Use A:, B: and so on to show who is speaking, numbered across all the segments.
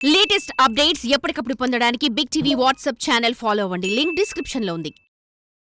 A: Latest updates ఎప్పటికప్పుడు పొందడానికి big TV WhatsApp channel follow అవ్వండి. లింక్ డిస్క్రిప్షన్ లో ఉంది.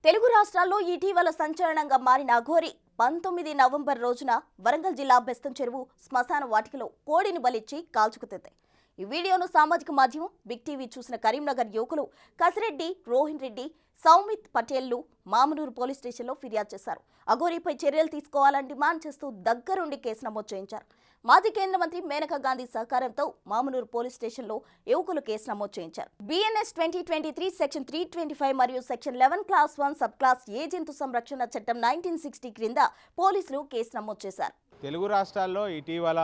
B: తెలుగు రాష్ట్రాల్లో ఇటీవల సంచలనంగా మారిన అఘోరి 19 నవంబర్ రోజున వరంగల్ జిల్లా బెస్తం చెరువు శ్మశాన వాటికలో కోడిని బలిచ్చి కాల్చుకుతింది. ఈ వీడియోను సామాజిక మాధ్యమం బిగ్ టీవీ చూసిన కరీంనగర్ యువకులు కసిరెడ్డి, రోహిన్ రెడ్డి, సౌమిత్ పటేల్లు మామనూరు పోలీస్ స్టేషన్లో ఫిర్యాదు చేశారు. అఘోరీపై చర్యలు తీసుకోవాలని డిమాండ్ చేస్తూ దగ్గరుండి కేసు నమోదు చేయించారు. మాజీ కేంద్ర మంత్రి మేనకా గాంధీ సహకారంతో మామనూరు పోలీస్ స్టేషన్లో యువకులు కేసు నమోదు చేయించారు. బిఎన్ఎస్ 2023 సెక్షన్ 325 మరియు సెక్షన్ 11 క్లాస్ 1 సబ్ క్లాస్ ఏ జంతు సంరక్షణ చట్టం 1960 క్రింద పోలీసులు కేసు నమోదు చేశారు.
C: తెలుగు రాష్ట్రాల్లో ఇటీవల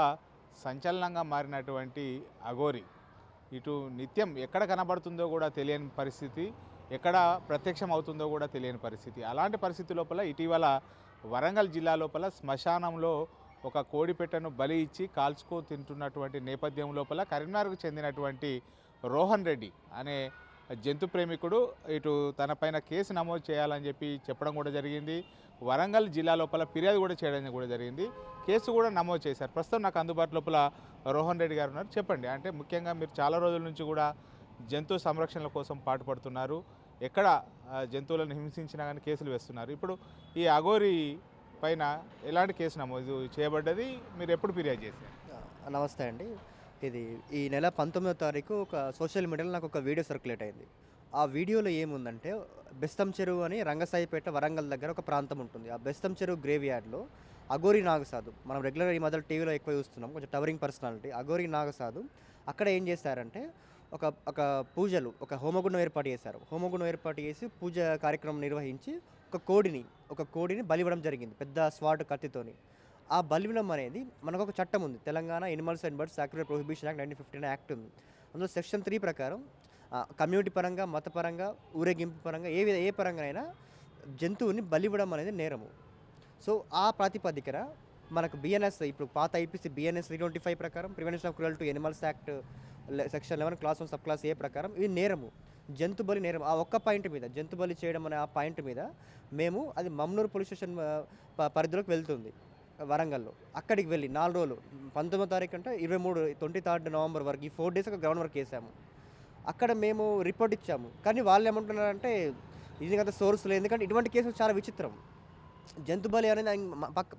C: సంచలనంగా మారినటువంటి అఘోరి ఇటు నిత్యం ఎక్కడ కనబడుతుందో కూడా తెలియని పరిస్థితి, ఎక్కడ ప్రత్యక్షం అవుతుందో కూడా తెలియని పరిస్థితి. అలాంటి పరిస్థితి లోపల ఇటీవల వరంగల్ జిల్లా లోపల శ్మశానంలో ఒక కోడిపెట్టను బలి ఇచ్చి కాల్చుకో తింటున్నటువంటి నేపథ్యం లోపల కరీంనగర్కు చెందినటువంటి రోహన్ రెడ్డి అనే జంతు ప్రేమికుడు ఇటు తనపైన కేసు నమోదు చేయాలని చెప్పి చెప్పడం కూడా జరిగింది. వరంగల్ జిల్లా లోపల ఫిర్యాదు కూడా చేయడం కూడా జరిగింది. కేసు కూడా నమోదు చేశారు. ప్రస్తుతం నాకు అందుబాటు లోపల రోహన్ రెడ్డి గారు ఉన్నారు. చెప్పండి, అంటే ముఖ్యంగా మీరు చాలా రోజుల నుంచి కూడా జంతు సంరక్షణ కోసం పాటుపడుతున్నారు. ఎక్కడ జంతువులను హింసించినా కానీ కేసులు వేస్తున్నారు. ఇప్పుడు ఈ అఘోరి పైన ఎలాంటి కేసు నమోదు చేయబడ్డది, మీరు ఎప్పుడు ఫిర్యాదు చేశారు?
D: నమస్తే అండి. ఇది ఈ నెల 19వ తారీఖు ఒక సోషల్ మీడియాలో నాకు ఒక వీడియో సర్క్యులేట్ అయింది. ఆ వీడియోలో ఏముందంటే, బెస్తం చెరువు అని రంగసాయిపేట వరంగల్ దగ్గర ఒక ప్రాంతం ఉంటుంది. ఆ బెస్తం చెరువు గ్రేవ్ యార్డ్లో అఘోరి నాగసాధు, మనం రెగ్యులర్ ఈ మధ్యలో టీవీలో ఎక్కువ చూస్తున్నాం, కొంచెం టవరింగ్ పర్సనాలిటీ అఘోరి నాగసాధు అక్కడ ఏం చేశారంటే ఒక ఒక పూజలు, ఒక హోమగుండం ఏర్పాటు చేశారు. హోమగుండం ఏర్పాటు చేసి పూజ కార్యక్రమం నిర్వహించి ఒక కోడిని బలివ్వడం జరిగింది, పెద్ద స్వాట్ కత్తితోని. ఆ బలివ్వడం అనేది మనకు ఒక చట్టం ఉంది, Telangana animals and birds sacrifice prohibition act 1959 act ఉంది. అందులో సెక్షన్ 3 ప్రకారం కమ్యూనిటీ పరంగా, మతపరంగా, ఊరేగింపు పరంగా ఏ పరంగా అయినా జంతువుని బలివ్వడం అనేది నేరము. సో ఆ ప్రాతిపదికన మనకు బిఎన్ఎస్, ఇప్పుడు పాత ఐపీసీ బిఎన్ఎస్ 325 ప్రకారం prevention of cruelty to animals act section 11 clause 1 sub clause A ప్రకారం ఇది నేరము, జంతు బలి నేరం. ఆ ఒక్క పాయింట్ మీద, జంతు బలి చేయడం అనే ఆ పాయింట్ మీద మేము, అది మమ్నూరు పోలీస్ స్టేషన్ పరిధిలోకి వెళ్తుంది వరంగల్లో. అక్కడికి వెళ్ళి 4 రోజులు, 19వ తారీఖు అంటే 23 నవంబర్ వరకు ఈ 4 డేస్ గ్రౌండ్ వర్క్ చేసాము. అక్కడ మేము రిపోర్ట్ ఇచ్చాము. కానీ వాళ్ళు ఏమంటున్నారంటే ఇది కదా సోర్స్ లేదు, ఎందుకంటే ఇటువంటి కేసులు చాలా విచిత్రం. జంతు బలి అనేది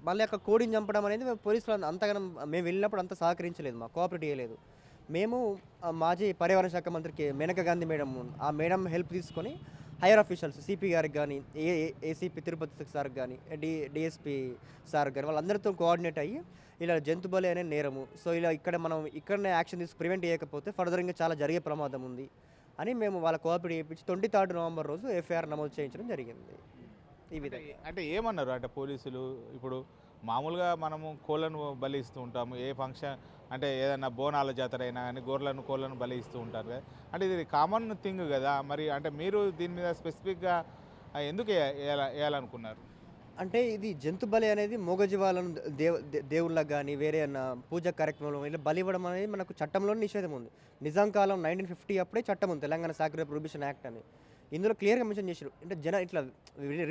D: మళ్ళీ అక్కడ కోడిని చంపడం అనేది పోలీసులు అంతగానం మేము వెళ్ళినప్పుడు అంత సహకరించలేదు, మా కోఆపరేట్ చేయలేదు. మేము మాజీ పర్యావరణ శాఖ మంత్రికి మేనకా గాంధీ మేడం, ఆ మేడం హెల్ప్ తీసుకొని హైయర్ ఆఫీషియల్స్ సిపి గారికి కానీ, ఏసీపీ తిరుపతి సార్కి కానీ, డిఎస్పీ సార్ కానీ, వాళ్ళందరితో కోఆర్డినేట్ అయ్యి ఇలా జంతు బలి అనే నేరము, సో ఇలా ఇక్కడనే యాక్షన్ తీసుకు ప్రివెంట్ చేయకపోతే ఫర్దర్ ఇంకా చాలా జరిగే ప్రమాదం ఉంది అని మేము వాళ్ళ కోఆపరేట్ చేయించి 23 నవంబర్ రోజు ఎఫ్ఐఆర్ నమోదు చేయించడం జరిగింది. ఈ విధంగా
C: అంటే ఏమన్నారు అంటే పోలీసులు? ఇప్పుడు మామూలుగా మనము కోళ్ళను బలి ఇస్తూ ఉంటాము, ఏ ఫంక్షన్ అంటే ఏదైనా బోనాల జాతర అయినా కానీ కోళ్ళను బలి ఇస్తూ ఉంటారు కదా, అంటే ఇది కామన్ థింగ్ కదా. మరి అంటే మీరు దీని మీద స్పెసిఫిక్గా ఎందుకు వేయాలనుకున్నారు?
D: అంటే ఇది జంతు బలి అనేది మూగజీవాలను దేవుళ్ళకు కానీ వేరే పూజా కార్యక్రమంలో ఇలా బలి ఇవ్వడం అనేది మనకు చట్టంలోనే నిషేధం ఉంది. నిజాం కాలం 1950 అప్పుడే చట్టం ఉంది, తెలంగాణ సాక్రిఫైస్ ప్రొహిబిషన్ యాక్ట్ అని. ఇందులో క్లియర్గా మెన్షన్ చేశారు. అంటే ఇట్లా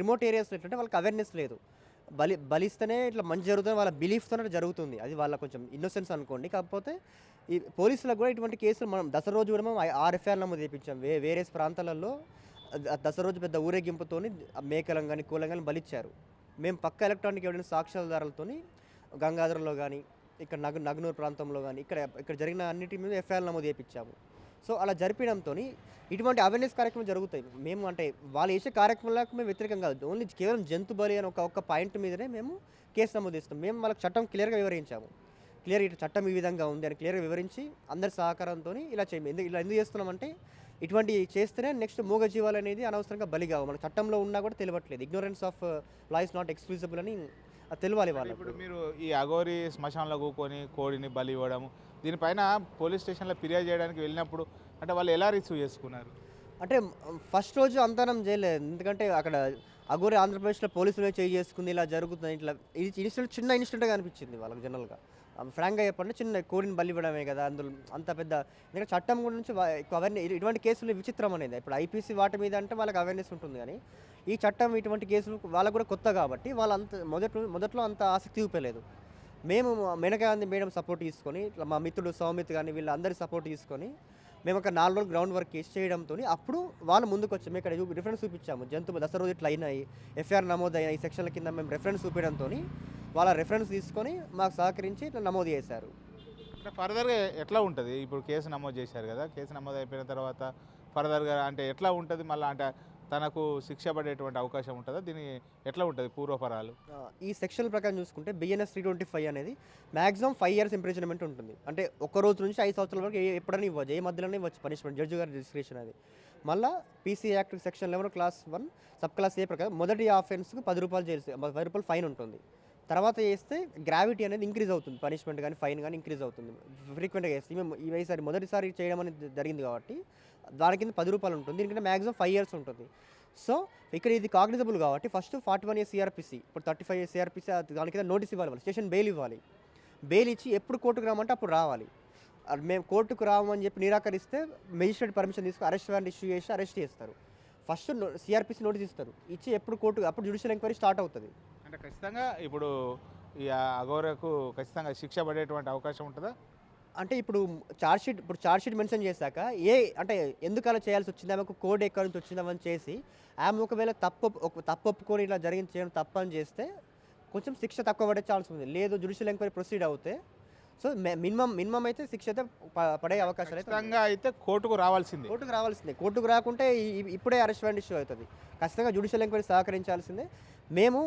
D: రిమోట్ ఏరియాస్లో ఏంటంటే వాళ్ళకి అవేర్నెస్ లేదు, బలిస్తేనే ఇట్లా మంచి జరుగుతుంది, వాళ్ళ బిలీఫ్తోనే జరుగుతుంది, అది వాళ్ళ కొంచెం ఇన్నోసెన్స్ అనుకోండి. కాకపోతే ఈ పోలీసులకు కూడా ఇటువంటి కేసులు మనం దసరా రోజు కూడా మనం 6 ఎఫ్ఐఆర్ నమోదు చేయించాం. వేరే ప్రాంతాలలో దసరా రోజు పెద్ద ఊరేగింపుతో మేకలను కానీ కోళ్ళను కానీ బలిచ్చారు. మేము పక్క ఎలక్ట్రానిక్ ఎవిడెన్స్ సాక్ష్యాధారాలతో గంగాధరంలో కానీ, ఇక్కడ నగనూరు ప్రాంతంలో కానీ, ఇక్కడ జరిగిన అన్నిటి మీద ఎఫ్ఐఆర్ నమోదు చేయించాము. సో అలా జరిపించడంతో ఇటువంటి అవేర్నెస్ కార్యక్రమాలు జరుగుతాయి. మేము అంటే వాళ్ళు చేసే కార్యక్రమాలకు మేము వ్యతిరేకం కాదు, ఓన్లీ కేవలం జంతు బలి అని ఒక్క పాయింట్ మీదనే మేము కేసు నమోదు చేస్తాం. మేము వాళ్ళకి చట్టం క్లియర్గా వివరించాము, ఇటు చట్టం ఈ విధంగా ఉంది అని క్లియర్గా వివరించి అందరి సహకారంతో ఇలా ఇలా ఎందుకు చేస్తున్నామంటే, ఇటువంటి చేస్తేనే నెక్స్ట్ మూగజీవాలు అనేది అనవసరంగా బలి కావు. మన చట్టంలో ఉన్నా కూడా తెలియట్లేదు, ignorance of law is not excusable అని తెలియాలి వాళ్ళు.
C: ఇప్పుడు మీరు ఈ అఘోరి శ్మశానంలో కూకొని కోడిని బలి ఇవ్వడం, దీనిపైన పోలీస్ స్టేషన్లో ఫిర్యాదు చేయడానికి వెళ్ళినప్పుడు అంటే వాళ్ళు ఎలా రిసీవ్ చేసుకున్నారు?
D: అంటే ఫస్ట్ రోజు అంతనం చేయలేదు, ఎందుకంటే అక్కడ అఘోరి ఆంధ్రప్రదేశ్లో పోలీసులు చేసుకుంది, ఇలా జరుగుతుంది, ఇట్లా ఇది చిన్న ఇన్సిడెంట్గా అనిపించింది వాళ్ళకి. జనరల్గా ఫ్రాంక్గా చెప్పండి, చిన్న కోడిని బలి ఇవ్వడమే కదా, అందులో అంత పెద్ద, ఎందుకంటే చట్టం గురించి అవేర్నెస్, ఇటువంటి కేసులు విచిత్రం అనేది. ఇప్పుడు ఐపీసీ వాటి మీద అంటే వాళ్ళకి అవేర్నెస్ ఉంటుంది, కానీ ఈ చట్టం ఇటువంటి కేసులు వాళ్ళకు కూడా కొత్త కాబట్టి వాళ్ళు అంత మొదట్లో అంత ఆసక్తి చూపలేదు. మేము మేనకా మేడం సపోర్ట్ తీసుకొని ఇట్లా మా మిత్రుడు సౌమిత్ కానీ వీళ్ళందరి సపోర్ట్ తీసుకొని మేము ఒక 4 రోజులు గ్రౌండ్ వర్క్ చేసి చేయడంతో అప్పుడు వాళ్ళు ముందుకు వచ్చి మేము ఇక్కడ రిఫరెన్స్ చూపించాము. జంతువు దసరా రోజు ఇట్లా అయినాయి, ఎఫ్ఐఆర్ నమోదైన ఈ సెక్షన్ల కింద మేము రెఫరెన్స్ చూపించడంతో వాళ్ళ రెఫరెన్స్ తీసుకొని మాకు సహకరించి ఇట్లా నమోదు చేశారు.
C: అంటే ఫర్దర్గా ఎట్లా ఉంటుంది? ఇప్పుడు కేసు నమోదు చేశారు కదా, కేసు నమోదు అయిపోయిన తర్వాత ఫర్దర్గా అంటే ఎట్లా ఉంటుంది? మళ్ళీ అంటే తనకు శిక్ష పడేటువంటి అవకాశం ఉంటుందా? దీని ఎట్లా ఉంటుంది పూర్వపరాలు?
D: ఈ సెక్షన్ ప్రకారం చూసుకుంటే బిఎన్ఎస్ 325 అనేది మ్యాక్సిమం 5 years ఇంప్రిజన్మెంట్ ఉంటుంది. అంటే ఒక్క రోజు నుంచి 5 సంవత్సరాల వరకు ఎప్పుడైనా ఇవ్వచ్చు, ఏ మధ్యలోనే ఇవ్వచ్చు పనిష్మెంట్, జడ్జి గారి డిస్క్రిప్షన్ అది. మళ్ళీ PC act section 11 clause 1 sub clause A ప్రకారం మొదటి ఆఫెన్స్కి 10 రూపాయలు జైలు, 10 రూపాయలు ఫైన్ ఉంటుంది. తర్వాత చేస్తే గ్రావిటీ అనేది ఇంక్రీజ్ అవుతుంది, పనిష్మెంట్ కానీ ఫైన్ కానీ ఇంక్రీజ్ అవుతుంది ఫ్రీక్వెంట్గా చేస్తే. మేము ఈసారి మొదటిసారి చేయడం అనేది జరిగింది కాబట్టి దాని కింద 10 రూపాయలు ఉంటుంది, దీనికంటే మ్యాక్సిమం 5 years ఉంటుంది. సో ఇక్కడ ఇది కాగ్నిజబుల్ కాబట్టి ఫస్ట్ 41 years సిఆర్పిసి, ఇప్పుడు 35 years సిఆర్పిసి, దాని కింద నోటీస్ ఇవ్వాలి, స్టేషన్ బెయిల్ ఇవ్వాలి. బెయిల్ ఇచ్చి ఎప్పుడు కోర్టుకు రామంటే అప్పుడు రావాలి. మేము కోర్టుకు రామని చెప్పి నిరాకరిస్తే మెజిస్ట్రేట్ పర్మిషన్ తీసుకుని అరెస్ట్ వారెంట్ ఇష్యూ చేసి అరెస్ట్ చేస్తారు. ఫస్ట్ సిఆర్పిసి నోటీస్ ఇస్తారు, ఇచ్చి ఎప్పుడు కోర్టు అప్పుడు జ్యుడిషియల్ ఎంక్వైరీ స్టార్ట్ అవుతుంది.
C: అంటే ఖచ్చితంగా ఇప్పుడు ఈ అఘోరకు ఖచ్చితంగా శిక్ష పడేటువంటి అవకాశం ఉంటుందా?
D: అంటే ఇప్పుడు ఛార్జ్షీట్ మెన్షన్ చేశాక అంటే ఎందుకు అలా చేయాల్సి వచ్చింది, ఆమెకు కోడ్ ఎక్కడి నుంచి వచ్చిందామని చేసి ఆమె ఒకవేళ తప్పు ఒప్పుకొని ఇలా చేయడం తప్పు అని చేస్తే కొంచెం శిక్ష తక్కువ పడే ఛాన్స్ ఉంది. లేదు జ్యుడిషియల్ ఎంక్వైరీ ప్రొసీడ్ అవుతే సో మినిమం అయితే శిక్ష అయితే పడే అవకాశాలు అయితే
C: ఖచ్చితంగా అయితే కోర్టుకు రావాల్సిందే.
D: కోర్టుకు రాకుంటే ఇప్పుడే అరెస్ట్ వారెంట్ ఇష్యూ అవుతుంది. ఖచ్చితంగా జ్యుడిషియల్ ఎంక్వైరీ సహకరించాల్సిందే. మేము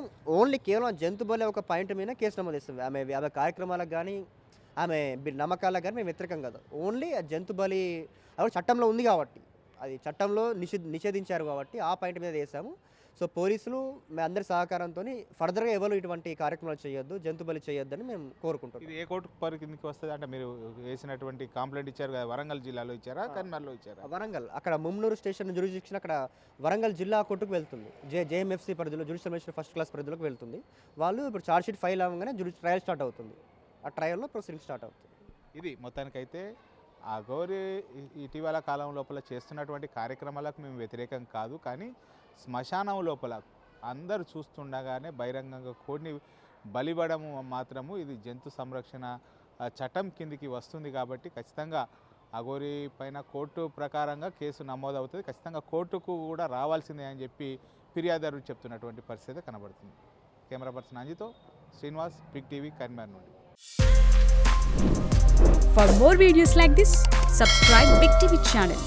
D: కేవలం జంతు బలి ఒక పాయింట్ మీద కేసు నమోదు చేస్తాం. ఆమె కార్యక్రమాలకు కానీ ఆమె నమ్మకాలకు కానీ మేము వ్యతిరేకం కాదు. ఓన్లీ జంతు బలి అది చట్టంలో ఉంది కాబట్టి, అది చట్టంలో నిషేధించారు కాబట్టి ఆ పాయింట్ మీద చేసాము. సో పోలీసులు మీ అందరి సహకారంతో ఫర్దర్గా ఎవరు ఇటువంటి కార్యక్రమాలు చేయొద్దు, జంతు బలి చేయొద్దని మేము కోరుకుంటాం.
C: ఇది ఏ కోర్టు పరిధికి వస్తుంది? అంటే మీరు వేసినటువంటి కంప్లైంట్ ఇచ్చారు కదా, వరంగల్ జిల్లాలో ఇచ్చారా, కరీంనగర్లో ఇచ్చారా?
D: వరంగల్, అక్కడ ముమ్నూరు స్టేషన్ జ్యూరిడిక్షన్ అక్కడ వరంగల్ జిల్లా కోర్టుకు వెళ్తుంది. జేఎంఎఫ్సి పరిధిలో జ్యుడిషియల్ మెజిస్ట్రేట్ ఫస్ట్ క్లాస్ పరిధిలోకి వెళ్తుంది. వాళ్ళు ఇప్పుడు ఛార్జ్షీట్ ఫైల్ అవ్వగానే ట్రయల్ స్టార్ట్ అవుతుంది. ఆ ట్రయల్లో ప్రొసీడింగ్ స్టార్ట్ అవుతుంది.
C: ఇది మొత్తానికైతే అఘోరి ఇటీవల కాలం లోపల చేస్తున్నటువంటి కార్యక్రమాలకు మేము వ్యతిరేకం కాదు, కానీ శ్మశానం లోపల అందరూ చూస్తుండగానే బహిరంగంగా కోడిని బలివ్వడము మాత్రము ఇది జంతు సంరక్షణ చట్టం కిందికి వస్తుంది. కాబట్టి ఖచ్చితంగా అఘోరి పైన కోర్టు ప్రకారంగా కేసు నమోదవుతుంది. ఖచ్చితంగా కోర్టుకు కూడా రావాల్సిందే అని చెప్పి ఫిర్యాదుదారులు చెప్తున్నటువంటి పరిస్థితి కనబడుతుంది. కెమెరా పర్సన్ అంజితో శ్రీనివాస్, బిగ్ టీవీ, కరీంనగర్ నుండి.
E: For more videos like this, subscribe Big TV channel.